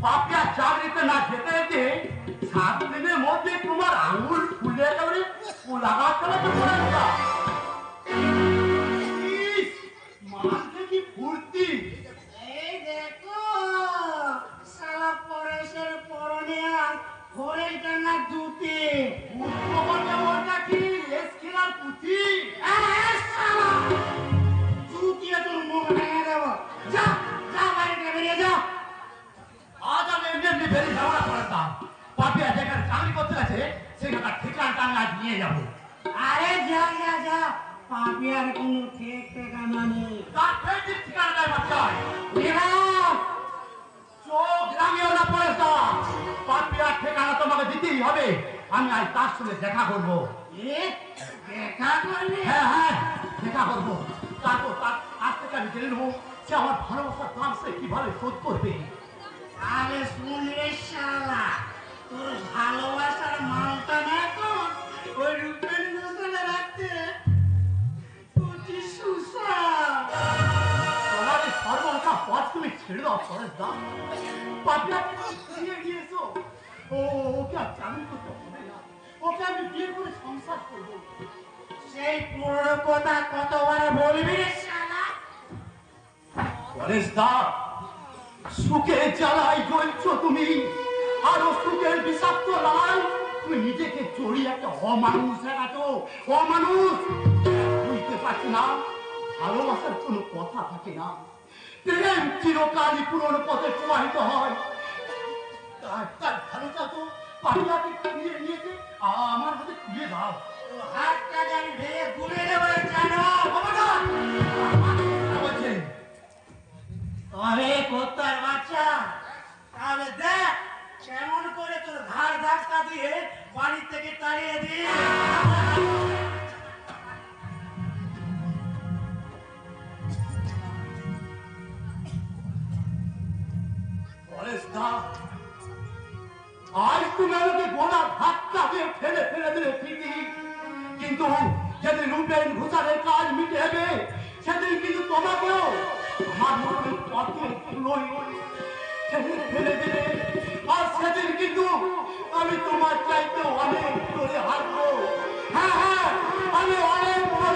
পাপিয়া চাকরিতে না যেতে যেতে 7 দিনের মধ্যে তোমার আঙুল ফুলে একেবারে লাগা চালাতে পারে না। মাঝে কি ফুর্তি! এই দেখো শালা পরেশের পরনে আর ঘরের টানা দুটি ওটা কি লেস খেলার পুঁথি? শালা জুতিয়ে তোর মুখ ভেঙে দেবো। যা যা বাড়িতে বেরিয়ে যা। আজ আমি এমনি বেরিয়ে ঝামেলা করেতাম। পাপিয়া যেখানে চাকরি করতে গেছে সেখানে ঠিকানাটা আমি আজ নিয়ে যাবো। আরে যা যা যা, পাপিয়ার কোনো ঠিক ঠিকানা নেই। তার ঠিক ঠিকানাটাই বাচ্চায় বিভাগ চোখ রাঙিও না পড়েছা। পাপিয়ার ঠিকানা তোমাকে দিতেই হবে। আমি আজ তার সঙ্গে দেখা করবো। দেখা করবি? হ্যাঁ হ্যাঁ, দেখা করবো। তারপর তার কাছ থেকে আমি জেনে নেবো সে আমার ভালোবাসার দাম সে কিভাবে শোধ করবে। আরে শুন রে শালা, তোর ভালোবাসার মালটা না এখন ওই রূপের গোসলে রাখতে কুচি সুসা। তোমার এই সর্বনাশা পথ তুমি ছেড়ে দাও পরের দাম। পাপিয়াকে দিয়ে গিয়েছো। ওকে আর চাকরি করতে হবে না। ওকে আমি বিয়ে করে সংসার করবো। সেই পুরো কথা কতবার বলবি রে শালা? পরেশ দা, সুখের জ্বালায় জ্বলছো তুমি, আরো সুখের বিষাক্ত লাই তুমি নিজেকে জড়িয়ে একটা অমানুষ দেখাচ্ছো। অমানুষ বুঝতে পারছি না ভালোবাসার কোনো কথা থাকে না। প্রেম চিরকালই পুরনো পথে প্রবাহিত হয়। তার ভালোটা তো পাপিয়াকে ফিরিয়ে নিয়েছে, আমার হাতে খুলে দাও। হাতটা আমি ভেঙে গুলে দেবো জানো? বলছেন তবে কোত্তার বাচ্চা, তাহলে দেখ কেমন করে তোর ঘাড় ধাক্কা দিয়ে বাড়ি থেকে তাড়িয়ে দিয়ে। পরেশ দা, আজ তুমি আমাকে গোলা ধাক্কা দিয়ে ফেলে ফেলে দিলে ঠিকই, কিন্তু যেদিন রূপেন ঘোষালের কাজ মিটে যাবে সেদিন কিন্তু তোমাকেও আমার মনে কত লই ফেলে ফেলে দিলে। আর সেদিন কিন্তু আমি তোমার চাইতে অনেক করে হারবো। হ্যাঁ হ্যাঁ, আমি অনেক বড়